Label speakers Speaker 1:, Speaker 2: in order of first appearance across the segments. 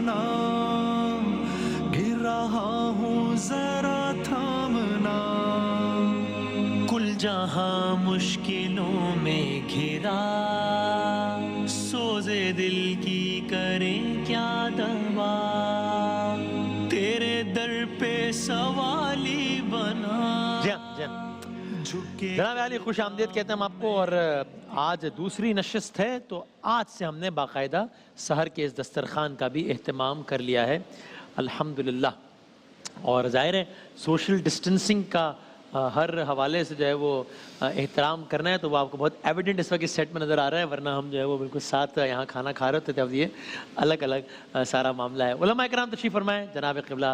Speaker 1: ना, गिर रहा हूँ जरा थामना। कुल जहां मुश्किलों में घिरा, सोजे दिल की करें क्या दवा, तेरे दर पे सवाली बना।
Speaker 2: जनाब अली खुश आमदीद कहते हैं हम आपको। और आज दूसरी नशिस्त है, तो आज से हमने बाकायदा सहर के इस दस्तरखान का भी एहतमाम कर लिया है अल्हम्दुलिल्लाह। और ज़ाहिर है सोशल डिस्टेंसिंग का हर हवाले से जो है वो एहतराम करना है, तो वो आपको बहुत एविडेंट इस वक्त इस सेट में नज़र आ रहा है, वरना हम जो है वो बिल्कुल साथ यहाँ खाना खा रहे होते थे। अब ये अलग अलग सारा मामला है। उलमा इकराम तशरीफ़ फरमाएँ। जनाब क़िबला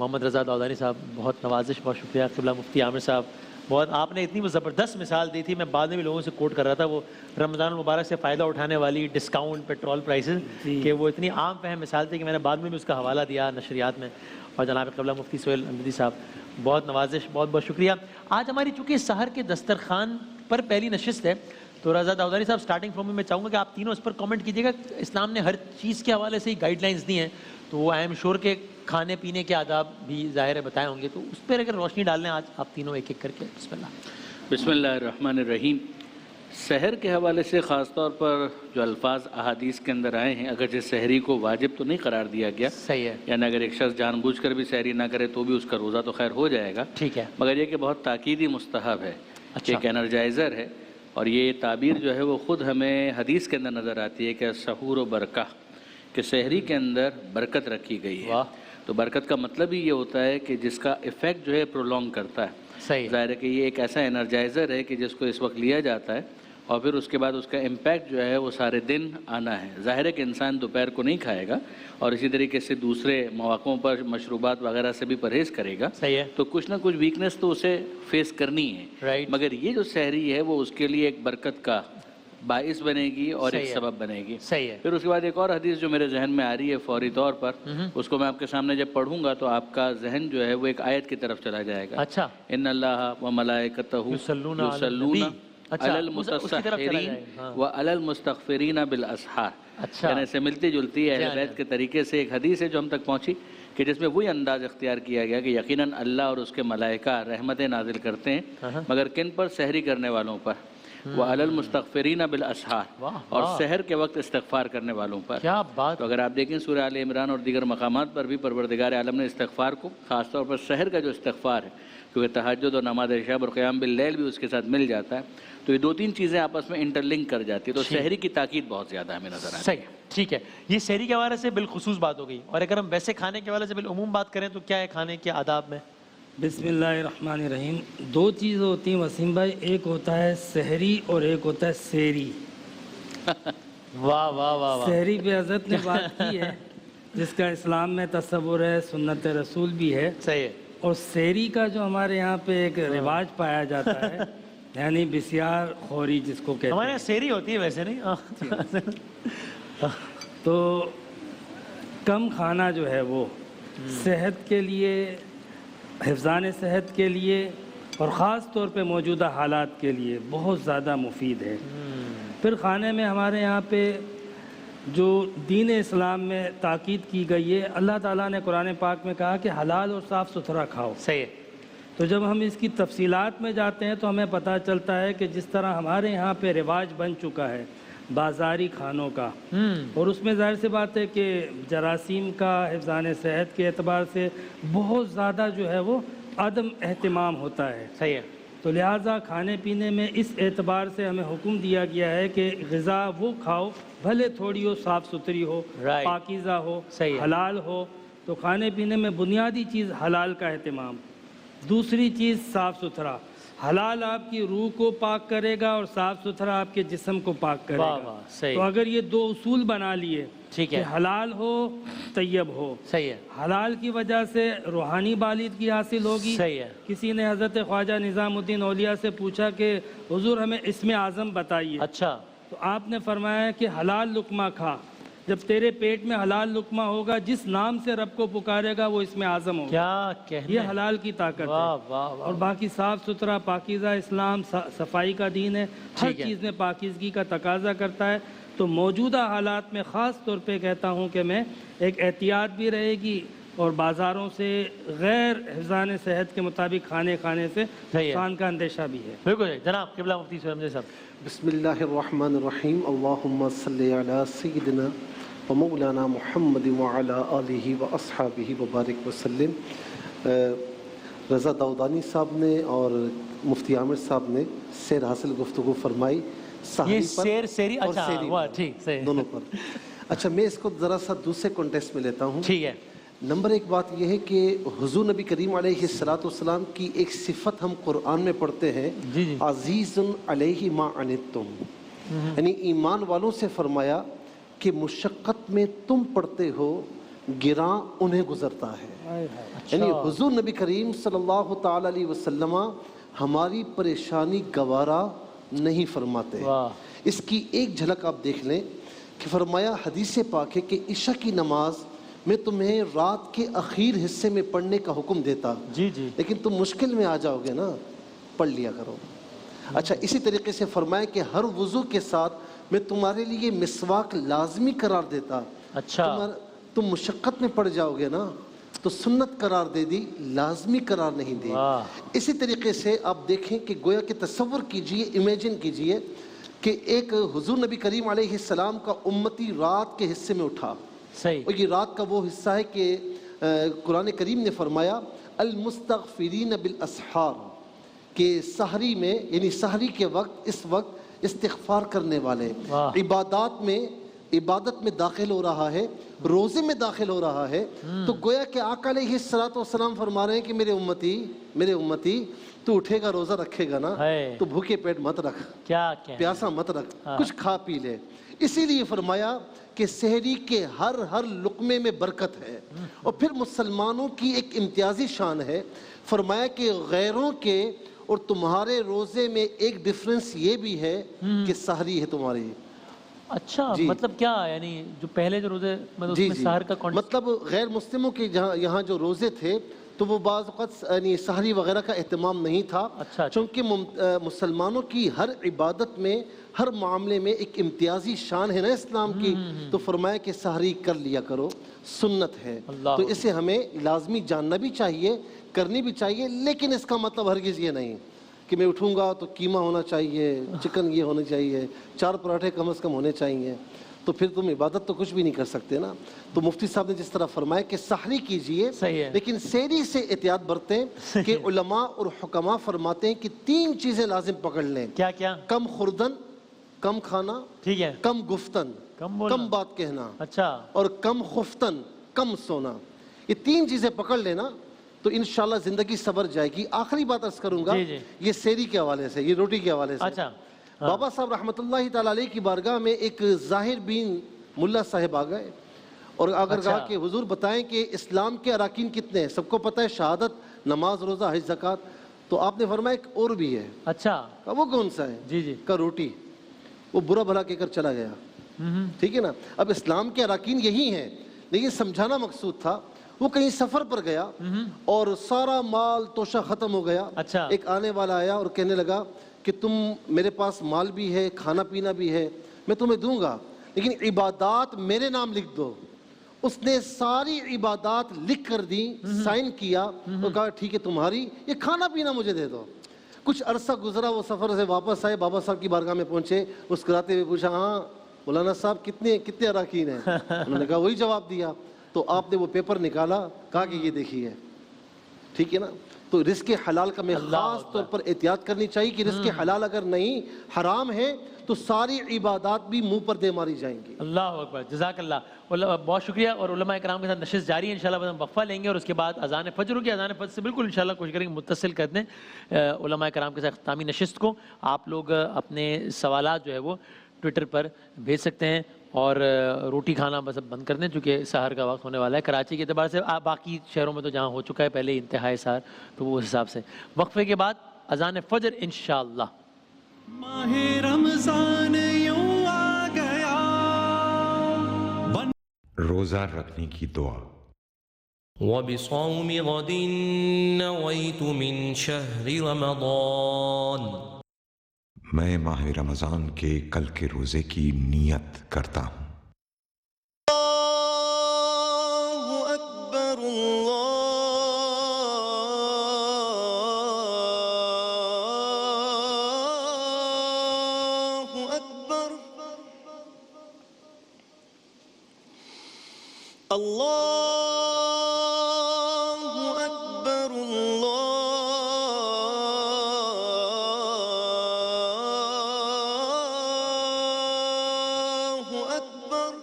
Speaker 2: मोहम्मद रज़ा दौदानी साहब, बहुत नवाजिश, बहुत शुक्रिया। क़िबला मुफ्ती आमिर साहब, बहुत आपने इतनी वो ज़बरदस्त मिसाल दी थी, मैं बाद में भी लोगों से कोट कर रहा था, वो रमज़ान मुबारक से फ़ायदा उठाने वाली डिस्काउंट पेट्रोल प्राइसेस कि वो इतनी आम फहम मिसाल थी कि मैंने बाद में भी उसका हवाला दिया नशरियात में। और जनाब क़िबला मुफ्ती सोहेल अहमदी साहब, बहुत नवाजिश, बहुत बहुत शुक्रिया। आज हमारी चूँकि सहर के दस्तरखान पर पहली नशिस्त है, तो रज़ा दौदानी साहब स्टार्टिंग फ्रॉम में मैं चाहूँगा कि आप तीनों इस पर कमेंट कीजिएगा। इस्लाम ने हर चीज़ के हवाले से ही गाइडलाइंस दी हैं, तो वो आई एम श्योर के खाने पीने के आदाब भी ज़ाहिर है बताए होंगे, तो उस पर अगर रोशनी डाल लें आज आप तीनों एक एक करके। बिस्मिल्लाह।
Speaker 3: बिस्मिल्लाहिर्रहमानिर्रहीम। सहर के हवाले से ख़ास तौर पर जो अल्फाज अहादीस के अंदर आए हैं, अगर जिस सहरी को वाजिब तो नहीं करार दिया गया,
Speaker 2: सही है,
Speaker 3: यानी अगर एक शख्स जानबूझकर भी सहरी ना करे तो भी उसका रोज़ा तो खैर हो जाएगा,
Speaker 2: ठीक है,
Speaker 3: मगर ये कि बहुत ताकीदी मुस्तहब है,
Speaker 2: अच्छा,
Speaker 3: एक एनर्जाइज़र है। और ये ताबीर जो है वो ख़ुद हमें हदीस के अंदर नज़र आती है कि सहूर व बरका, कि सहरी के अंदर बरकत रखी गई है। तो बरकत का मतलब ही ये होता है कि जिसका इफ़ेक्ट जो है प्रोलॉन्ग करता है।
Speaker 2: सही,
Speaker 3: ज़ाहिर है कि ये एक ऐसा एनर्जाइज़र है कि जिसको इस वक्त लिया जाता है और फिर उसके बाद उसका इम्पैक्ट जो है वो सारे दिन आना है। ज़ाहिर है कि इंसान दोपहर को नहीं खाएगा और इसी तरीके से दूसरे मौक़ों पर मशरूबात वगैरह से भी परहेज़ करेगा,
Speaker 2: सही है,
Speaker 3: तो कुछ ना कुछ वीकनेस तो उसे फेस करनी है,
Speaker 2: राइट।
Speaker 3: मगर ये जो सहरी है वो उसके लिए एक बरकत का बाइस बनेगी और एक सबब बनेगी।
Speaker 2: सही है।
Speaker 3: फिर उसके बाद एक और हदीस जो मेरे जहन में आ रही है फौरी तौर पर, उसको मैं आपके सामने जब पढ़ूंगा तो आपका जहन जो है वो एक आयत की तरफ चला जाएगा।
Speaker 2: अच्छा,
Speaker 3: इन्नल्लाह व मलाइकतहु युसल्लूना अलल मुतस्सहिरीन व अलल मुस्तगफिरीन बिल असहार।
Speaker 2: अच्छा,
Speaker 3: यानी से मिलती जुलती है अहले बैत के तरीके से एक हदीस है जो हम तक पहुंची कि जिसमें वही अंदाज इख्तियार किया गया कि यकीनन अल्लाह और उसके मलाइका रहमतें नाजिल करते हैं, मगर किन पर? सहरी करने वालों पर। व अलल मुस्तगफिरीन बिल असहार, और सहर के वक्त इस्तिग़फ़ार करने वालों पर। क्या बात। तो अगर आप देखें सूरह आल इमरान और दीगर मकामात पर भी परवरदिगार आलम ने इस्तिग़फ़ार को, ख़ास तौर पर सहर का जो इस्तिग़फ़ार है, क्योंकि तहज्जुद और नमाज़ इशाब और क़याम बिल लैल भी उसके साथ मिल जाता है, तो ये दो तीन चीज़ें आपस में इंटरलिंक कर जाती है, तो सहरी की ताकीद बहुत ज़्यादा हमें नज़र आती है।
Speaker 2: सही, ठीक है, ये सहरी के हवाले से बिलखुसूस बात हो गई। और अगर हम वैसे खाने के हवाले से बिलउमूम बात करें तो क्या है खाने के आदाब में?
Speaker 4: बिस्मिल्लाहिर्रहमानिर्रहीम। दो चीज़ होती हैं वसीम भाई, एक होता है सहरी और एक होता है सेरी।
Speaker 2: वाह वाह वाह।
Speaker 4: सहरी पे हज़रत ने बात की है जिसका इस्लाम में तसव्वुर है, सुन्नत रसूल भी है।
Speaker 2: सही है।
Speaker 4: और सेरी का जो हमारे यहाँ पे एक रिवाज पाया जाता है, यानी बिस्यार खोरी जिसको कहते हैं।
Speaker 2: हमारे यहाँ सेरी होती है वैसे नहीं।
Speaker 4: तो कम खाना जो है वो सेहत के लिए, हिफ़्ज़ान सेहत के लिए और ख़ास तौर पे मौजूदा हालात के लिए बहुत ज़्यादा मुफीद है। फिर खाने में हमारे यहाँ पे जो दीन इस्लाम में ताकीद की गई है, अल्लाह ताला ने कुरान पाक में कहा कि हलाल और साफ़ सुथरा खाओ।
Speaker 2: सही है।
Speaker 4: तो जब हम इसकी तफसीलात में जाते हैं तो हमें पता चलता है कि जिस तरह हमारे यहाँ पे रिवाज बन चुका है बाज़ारी खानों का, और उसमें ज़ाहिर सी बात है कि जरासीम का हिफ़्ज़ान सेहत के एतबार से बहुत ज़्यादा जो है वो अदम एहतमाम होता है।
Speaker 2: सही है।
Speaker 4: तो लिहाजा खाने पीने में इस एतबार से हमें हुक्म दिया गया है कि ग़िज़ा वो खाओ भले थोड़ी हो, साफ़ सुथरी हो, पाकीज़ा हो, हलाल हो। तो खाने पीने में बुनियादी चीज़ हलाल का एहतमाम, दूसरी चीज़ साफ़ सुथरा। हलाल आपकी रूह को पाक करेगा और साफ़ सुथरा आपके जिस्म को पाक करेगा। तो अगर ये दो उसूल बना लिए, ठीक है, हलाल हो तैयब हो, सही है, हलाल की वजह से रूहानी बालिदगी हासिल होगी। सही है। किसी ने हज़रत ख्वाजा निज़ामुद्दीन औलिया से पूछा कि हुज़ूर हमें इसमें आज़म बताइए। अच्छा। तो आपने फरमाया कि हलाल लुक़मा खा, जब तेरे पेट में हलाल लुक़मा होगा, जिस नाम से रब को पुकारेगा वो इसमें आज़म होगा। क्या कहने? ये हलाल की ताकत है। वाह वाह। और बाकी साफ़ सुथरा पाकीज़ा इस्लाम सफाई का दीन है, हर चीज़ में पाकीज़गी का तकाजा करता है। تو موجودہ حالات میں خاص طور پہ کہتا ہوں کہ میں ایک احتیاط بھی رہے گی اور بازاروں سے غیر حفظان صحت کے مطابق کھانے سے نقصان کا اندیشہ بھی ہے.
Speaker 2: بالکل جناب قبلہ مفتی سہیل صاحب.
Speaker 5: بسم اللہ الرحمن الرحیم. اللہم صلی علی سیدنا و مولانا محمد وعلی آلہ و اصحابہ وبارک وسلم. رضا داؤدانی صاحب نے اور مفتی عامر صاحب نے سیر حاصل گفتگو فرمائی
Speaker 2: یہ سیر سیری اچھا ہوا ٹھیک صحیح
Speaker 5: دونوں پر. اچھا میں اس کو ذرا سا دوسرے کانٹیکسٹ میں لیتا ہوں.
Speaker 2: ٹھیک ہے.
Speaker 5: نمبر ایک بات یہ ہے کہ حضور نبی کریم علیہ السلام کی ایک صفت ہم قرآن میں پڑھتے ہیں عزیز علیہ ما عنتم، یعنی ایمان والوں سے فرمایا کہ مشقت میں تم پڑھتے ہو گراں انہیں گزرتا ہے. یعنی حضور نبی کریم صلی اللہ تعالی علیہ وسلم ہماری پریشانی گوارا نہیں فرماتے. اس کی ایک جھلک آپ دیکھ لیں کہ فرمایا حدیث پاک ہے کہ عشاء کی نماز میں تمہیں رات کے اخیر حصے میں پڑھنے کا حکم دیتا لیکن تم مشکل میں آ جاؤ گے نا پڑھ لیا کرو. اچھا اسی طریقے سے فرمایا کہ ہر وضو کے ساتھ میں تمہارے لیے مسواک لازمی قرار دیتا. اچھا تم مشقت میں پڑ جاؤ گے نا تو سنت قرار دے دی، لازمی قرار نہیں دی. اسی طریقے سے آپ دیکھیں کہ گویا کہ تصور کیجئے، امیجن کیجئے کہ ایک حضور نبی کریم علیہ السلام کا امتی رات کے حصے میں اٹھا. اور یہ رات کا وہ حصہ ہے کہ قرآن کریم نے فرمایا المستغفرین بالاسحار، کہ سحری میں یعنی سحری کے وقت اس وقت استغفار کرنے والے عبادت میں داخل ہو رہا ہے، روزے میں داخل ہو رہا ہے. تو گویا کہ آقا علیہ السلام فرما رہے ہیں کہ میرے امتی تو اٹھے گا روزہ رکھے گا نا تو بھوکے پیٹ مت رکھ، پیاسا مت رکھ، کچھ کھا پی لے. اسی لیے فرمایا کہ سحری کے ہر لقمے میں برکت ہے. اور پھر مسلمانوں کی ایک امتیازی شان ہے، فرمایا کہ غیروں کے اور تمہارے روزے میں ایک ڈفرنس یہ بھی ہے کہ سحری ہے تمہاری.
Speaker 2: اچھا مطلب کیا یعنی جو پہلے جو روزے سحر کا
Speaker 5: مطلب غیر مسلموں کے یہاں جو روزے تھے تو وہ بعض اوقات یعنی سحری وغیرہ کا اہتمام نہیں تھا. چونکہ مسلمانوں کی ہر عبادت میں ہر معاملے میں ایک امتیازی شان ہے نا اسلام کی، تو فرمایا کہ سحری کر لیا کرو، سنت ہے. تو اسے ہمیں لازمی جاننا بھی چاہیے، کرنی بھی چاہیے. لیکن اس کا مطلب ہرگز یہ نہیں کہ میں اٹھوں گا تو قیمہ ہونا چاہیے، چکن یہ ہونا چاہیے، 4 پراٹھے کم از کم ہونے چاہیے، تو پھر تم عبادت تو کچھ بھی نہیں کر سکتے نا. تو مفتی صاحب نے جس طرح فرمایا کہ سحری کیجئے لیکن سحری سے احتیاط برتیں کہ علماء اور حکماء فرماتے ہیں کہ 3 چیزیں لازم پکڑ لیں. کیا؟ کم خوردن، کم کھانا، ٹھیک ہے، کم گفتن، کم بات کہنا، اچھا، اور کم خفتن، کم سونا. یہ 3 چیزیں پکڑ لینا تو انشاءاللہ زندگی سنور جائے گی. آخری بات عرض کروں گا یہ سحری کے حوالے سے، یہ روٹی کے حوالے سے. بابا صاحب رحمۃ اللہ تعالیٰ علیہ کی بارگاہ میں ایک ظاہر بین ملا صاحب آ گئے اور اگر کہا کہ حضور بتائیں کہ اسلام کے اراکین کتنے ہیں. سب کو پتہ ہے شہادت، نماز، روزہ، حج، زکوٰۃ. تو آپ نے فرمایا ایک اور بھی ہے. اچھا وہ کون سا ہے؟ کا روٹی. وہ برا بھلا کہہ کر چلا گیا. ٹھیک ہے نا. اب اسلام کے اراکین یہی ہیں لیکن سمجھانا مقصود تھا. وہ کہیں سفر پر گیا اور سارا مال توشہ ختم ہو گیا. ایک آنے والا آیا اور کہنے لگا کہ تم میرے پاس مال بھی ہے، کھانا پینا بھی ہے، میں تمہیں دوں گا لیکن عبادات میرے نام لکھ دو. اس نے ساری عبادات لکھ کر دی، سائن کیا اور کہا ٹھیک ہے تمہاری، یہ کھانا پینا مجھے دے دو. کچھ عرصہ گزرا، وہ سفر سے واپس آئے، بابا صاحب کی بارگاہ میں پہنچے، مسکراتے ہوئے پوچھا ہاں مولانا صاحب کتنے اراکین ہیں؟ انہوں نے کہا وہی جواب دیا. تو آپ نے وہ پیپر نکالا، کہا کہ یہ دیکھیے. ٹھیک ہے نا. تو رزق حلال کا میں خاص طور پر احتیاط کرنی چاہیے کہ رزق حلال اگر نہیں حرام ہے تو ساری عبادات بھی منہ پر دے ماری جائیں گی. اللہ
Speaker 2: اکبر، جزاک اللہ. بہت شکریہ. اور علماء کرام کے ساتھ نشست جاری ہے. انشاءاللہ ہم وقفہ لیں گے اور اس کے بعد اذان فجر ہوگی. اذان فجر سے بالکل انشاءاللہ کوشش کریں گے متصل کر دیں علماء کرام کے ساتھ اختتامی نشست کو. آپ لوگ اپنے سوالات جو ہے وہ ٹویٹر پر بھیج سکتے ہیں اور روٹی کھانا بس بند کر دیں چونکہ سحر کا وقت ہونے والا ہے. کراچی کے اعتبار سے باقی شہروں میں تو جہاں ہو چکا ہے پہلے انتہائی سحر، تو وہ اس حساب سے. وقفے کے بعد اذان فجر انشاءاللہ.
Speaker 1: ماہ رمضان یوں آ گیا.
Speaker 6: روزہ رکھنے کی دعا.
Speaker 7: وبصوم غد نويت من شهر رمضان.
Speaker 6: میں ماہ رمضان کے کل کے روزے کی نیت کرتا ہوں۔
Speaker 1: اللہ اکبر اللہ اکبر اللہ اکبر اللہ اکبر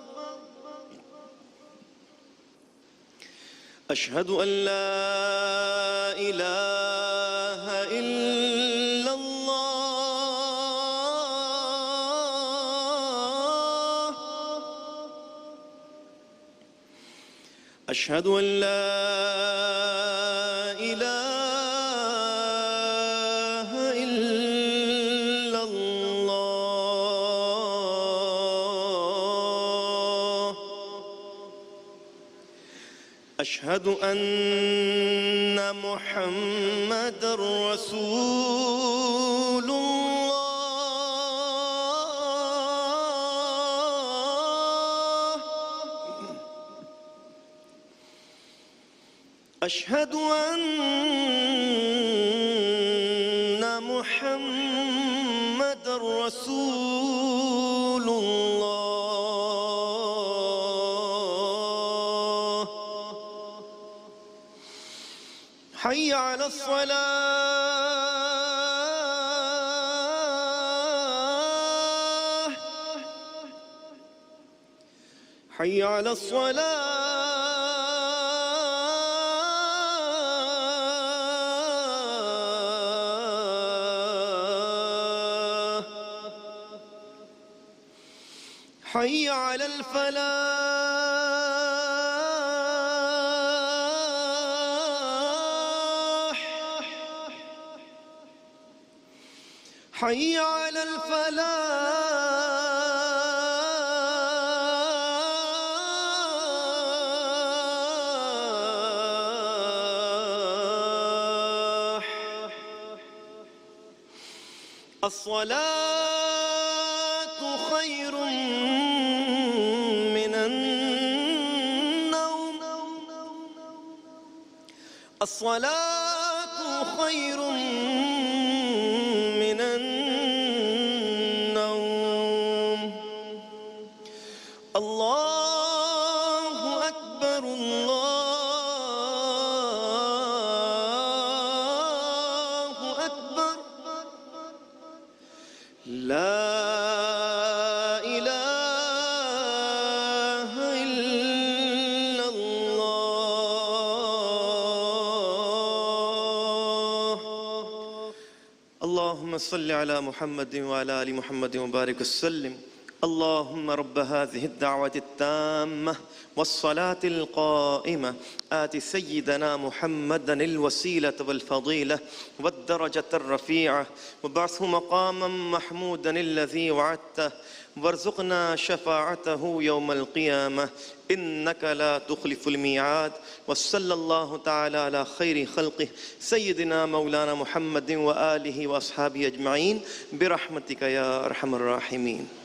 Speaker 1: اشہد ان لا الہ الا اللہ اشہد ان لا الہ الا اللہ اشہد ان محمد رسول اللہ اشہد ان محمد رسول اللہ حی علی الصلاة حی علی الصلاة حی علی الفلاح حی علی الفلاح الصلاة خير من النوم الصلاة خير من النوم الله أكبر الله أكبر لا إله إلا الله اللهم صل على محمد وعلى آل محمد وبارك وسلم اللهم رب هذه الدعوة التامة والصلاة القائمة آت سيدنا محمدا الوسيلة والفضيلة والدرجة الرفيعة وابعثه مقاما محمودا الذي وعدته وارزقنا شفاعته يوم القيامة إنك لا تخلف الميعاد وصلى الله تعالى على خير خلقه سيدنا مولانا محمد وآله وأصحابه أجمعين برحمتك يا أرحم الراحمين